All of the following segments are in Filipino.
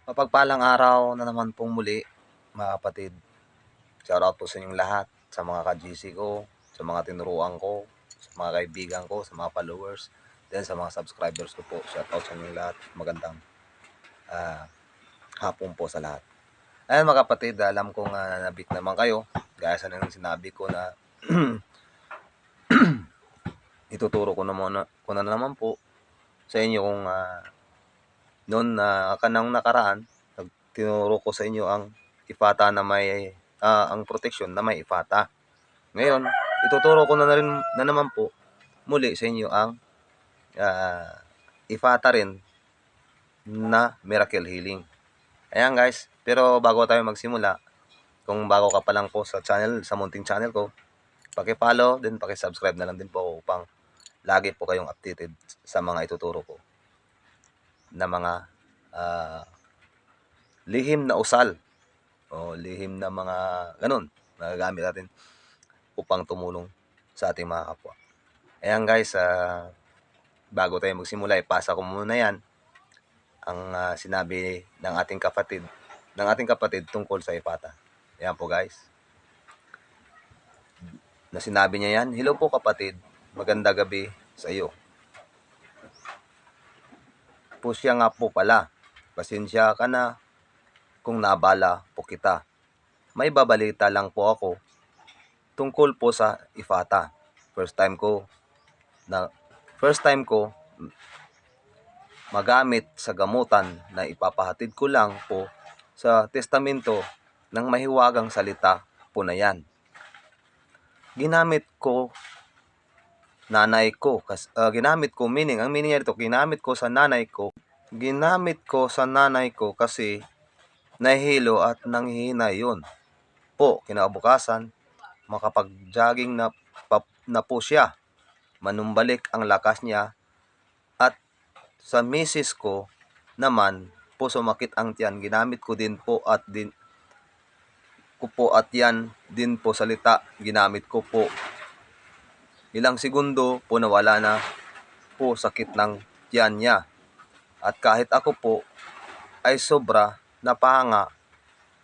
Mapagpalang araw na naman pong muli, mga kapatid. Shoutout po sa inyong lahat, sa mga ka-GC ko, sa mga tinuruan ko, sa mga kaibigan ko, sa mga followers, then sa mga subscribers ko po. Shoutout sa inyong lahat. Magandang ah, hapon po sa lahat. Ayan mga kapatid, alam kong nabit naman kayo. Gaya sa nang sinabi ko na ituturo ko na naman po sa inyo kung noon na kanang nakaraan, tinuro ko sa inyo ang IFATA na may ang protection na may IFATA. Ngayon, ituturo ko na naman po muli sa inyo ang IFATA rin na miracle healing. Ayan guys, pero bago tayo magsimula, kung bago ka pa lang po sa channel, sa munting channel ko, paki-follow, then paki-subscribe na lang din po upang lagi po kayong updated sa mga ituturo ko na mga lihim na usal o lihim na mga ganun magagamit natin upang tumulong sa ating mga kapwa. Ayan guys, bago tayo magsimula, ipasa ko muna yan ang sinabi ng ating kapatid tungkol sa IFATA. Ayan po guys. Na sinabi niya yan, "Hello po kapatid, maganda gabi sa iyo. Pusya nga po pala, pasensya ka na kung nabala po kita. May babalita lang po ako tungkol po sa IFATA. First time ko magamit sa gamutan na ipapahatid ko lang po sa testamento ng mahiwagang salita po na yan. Ginamit ko meaning niya dito, ginamit ko sa nanay ko kasi nahihilo at nanghihina yun. Po, kinabukasan, makapag-jogging na po siya. Manumbalik ang lakas niya at sa misis ko naman po sumakit ang tiyan. Ginamit ko at yan din po salita. Ginamit ko po. Ilang segundo po nawala na po sakit ng tiyan niya. At kahit ako po ay sobra napahanga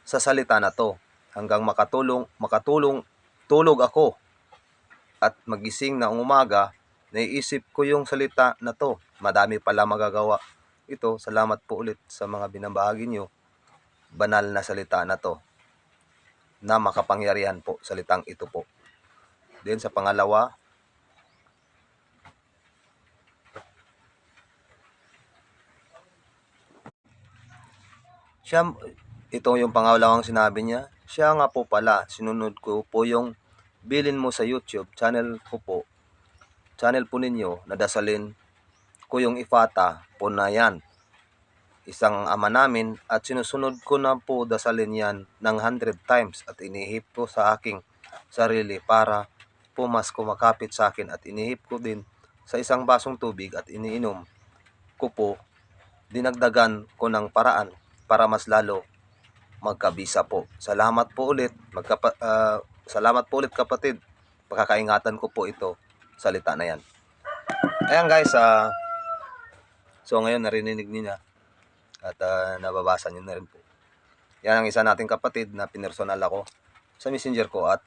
sa salita na to hanggang tulog ako at magising na umaga, naiisip ko yung salita na to. Madami pala magagawa ito. Salamat po ulit sa mga binabahagi nyo. Banal na salita na to na makapangyarihan po salitang ito po. Then sa pangalawa, ito yung pangalawang sinabi niya. Siya nga po pala, sinunod ko po yung bilin mo sa YouTube channel po ninyo, nadasalin ko yung IFATA po na yan. Isang ama namin at sinusunod ko na po dasalin yan ng 100 times at inihip ko sa aking sarili para po mas kumakapit sa akin at inihip ko din sa isang basong tubig at iniinom ko po. Dinagdagan ko ng paraan para mas lalo magkabisa po. Salamat po ulit kapatid. Pagkakaingatan ko po ito salita na yan. Ayan guys, so ngayon narinig niyo na at nababasa niyo na rin po. Yan ang isa nating kapatid na pinersonal ako sa messenger ko at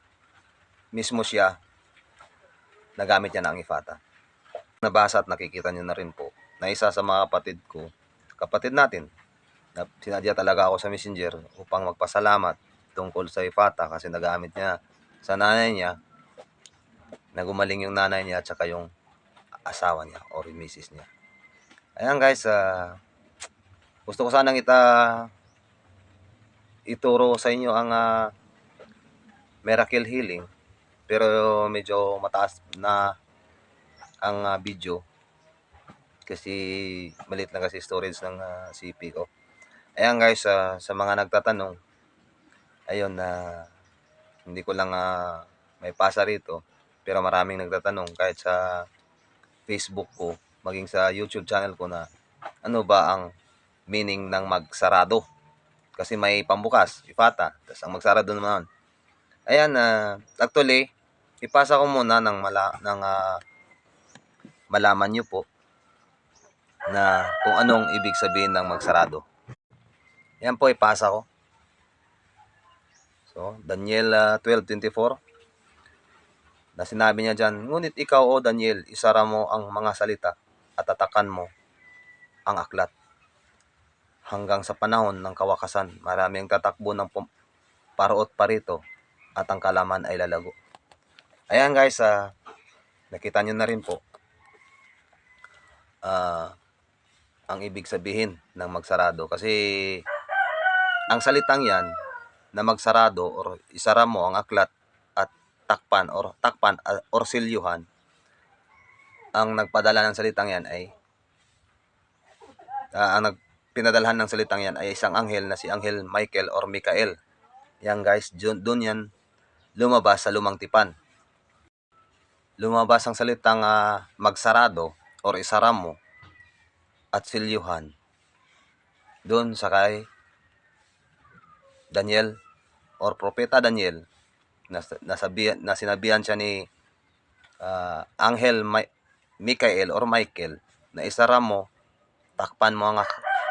mismo siya nagamit niya ng IFATA. Nabasa at nakikita niyo na rin po na isa sa mga kapatid natin na sinadya talaga ako sa messenger upang magpasalamat tungkol sa IFATA kasi nagamit niya sa nanay niya na gumaling yung nanay niya at saka yung asawa niya or yung misis niya. Ayan guys, gusto ko sanang ituro sa inyo ang miracle healing pero medyo mataas na ang video kasi maliit lang kasi storage ng CP ko. Ayan guys, sa mga nagtatanong, ayun hindi ko lang may pasa rito pero maraming nagtatanong kahit sa Facebook ko maging sa YouTube channel ko na ano ba ang meaning ng magsarado kasi may pambukas, IFATA, tapos ang magsarado naman. Ayan, actually ipasa ko muna ng malaman nyo po na kung anong ibig sabihin ng magsarado. Yan po, ipasa ko. So, Daniel 12:24. Na sinabi niya dyan, ngunit ikaw, O Daniel, isara mo ang mga salita at tatakan mo ang aklat. Hanggang sa panahon ng kawakasan, maraming tatakbo ng paroot parito at ang kalaman ay lalago. Ayan guys, nakita nyo na rin po ang ibig sabihin ng magsarado. Kasi ang salitang yan na magsarado or isara mo ang aklat at takpan or silyuhan, ang nagpadala ng salitang yan ay pinadalhan ng salitang yan ay isang anghel na si Anghel Michael or Mikael. Yan guys, doon yan lumabas sa lumang tipan. Lumabas ang salitang magsarado or isara mo at silyuhan doon sa kay Daniel or Propeta Daniel na sinabihan siya ni Anghel Mikael or Michael na isara mo, takpan mo ang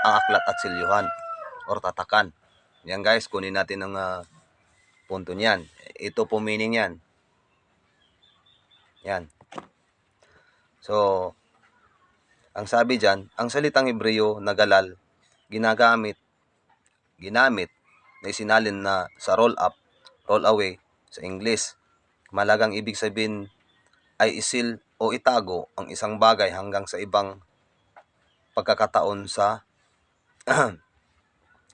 aklat at silyuhan or tatakan. Yan guys, kunin natin ang punto niyan. Ito po meaning yan. Yan. So, ang sabi dyan, ang salitang Hebreo na galal, ginamit na isinalin na sa roll up, roll away sa English. Malagang ibig sabihin ay isil o itago ang isang bagay hanggang sa ibang pagkakataon sa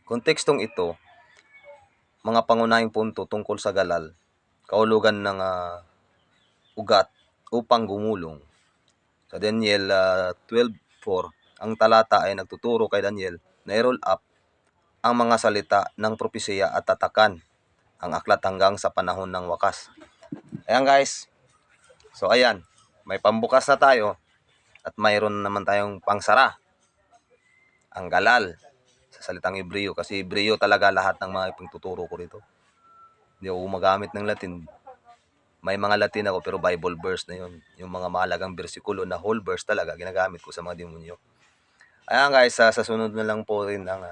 kontekstong ito. Mga pangunahing punto tungkol sa galal, kahulugan ng ugat upang gumulong. Sa Daniel 12:4, ang talata ay nagtuturo kay Daniel na i-roll up ang mga salita ng propesiya at tatakan ang aklat hanggang sa panahon ng wakas. Ayan guys. So ayan, may pambukas na tayo at mayroon naman tayong pangsara. Ang galal sa salitang Hebreo, kasi Hebreo talaga lahat ng mga ipagtuturo ko rito. Hindi ako gumagamit ng Latin. May mga Latin ako pero Bible verse na yun. Yung mga mahalagang bersikulo na whole verse talaga ginagamit ko sa mga demonyo. Ayan guys, sa sunod na lang po rin ang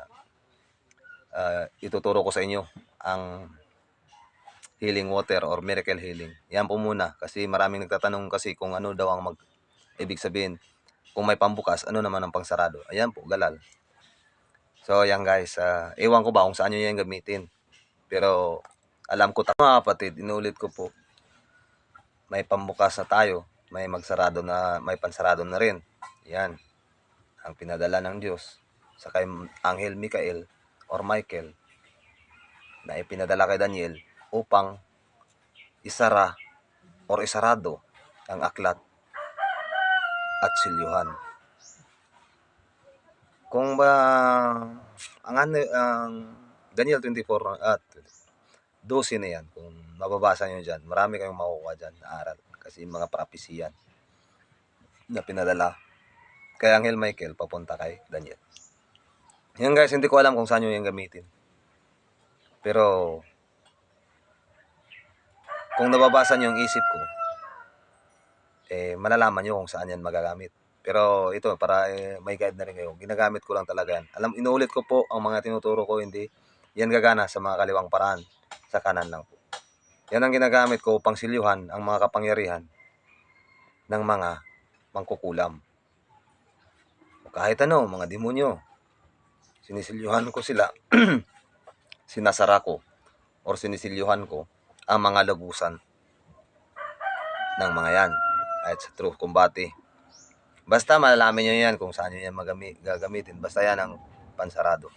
ituturo ko sa inyo ang healing water or miracle healing. Yan po muna kasi maraming nagtatanong kasi kung ano daw ang ibig sabihin. Kung may pambukas, ano naman ang pangsarado? Ayan po, galal. So yan guys, ewan ko ba kung saan nyo yan gamitin. Pero alam ko mga kapatid, inulit ko po, may pambukas na tayo, may magsarado na, may pansarado na rin. Yan ang pinadala ng Diyos sa kay Anghel Mikael or Michael na ipinadala kay Daniel upang isara or isarado ang aklat at silyuhan. Kung ba ang Daniel 24 at 12 na yan, kung mababasa nyo dyan, marami kayong makukuha dyan na aral kasi mga propesiyan na pinadala kay Anghel Michael papunta kay Daniel. Yan guys, hindi ko alam kung saan nyo yan gamitin. Pero kung nababasa nyo yung isip ko, malalaman nyo kung saan yan magagamit. Pero ito, para may guide na rin kayo, ginagamit ko lang talaga yan. Inuulit ko po, ang mga tinuturo ko, hindi yan gagana sa mga kaliwang paraan. Sa kanan lang po. Yan ang ginagamit ko upang silyuhan ang mga kapangyarihan ng mga mangkukulam. O kahit ano, mga demonyo. Sinisilyuhan ko sila. Sinasara ko or sinisilyuhan ko ang mga lagusan ng mga yan. Kahit sa truth combate. Basta malalaman nyo yan kung saan nyo yan gagamitin. Basta yan ang pansarado.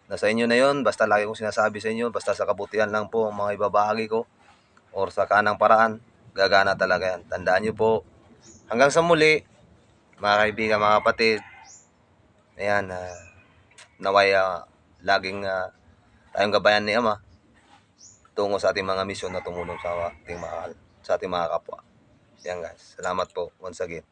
Nasa inyo na yun. Basta lagi kong sinasabi sa inyo. Basta sa kabutihan lang po ang mga ibabahagi ko. Or sa kanang paraan. Gagana talaga yan. Tandaan nyo po. Hanggang sa muli. Mga kaibigan, mga kapatid. Ayan. Naway laging tayong gabayan ni Ama tungo sa ating mga misyon na tumulong sa ating mahal, sa ating mga kapwa. Yan guys. Salamat po once again.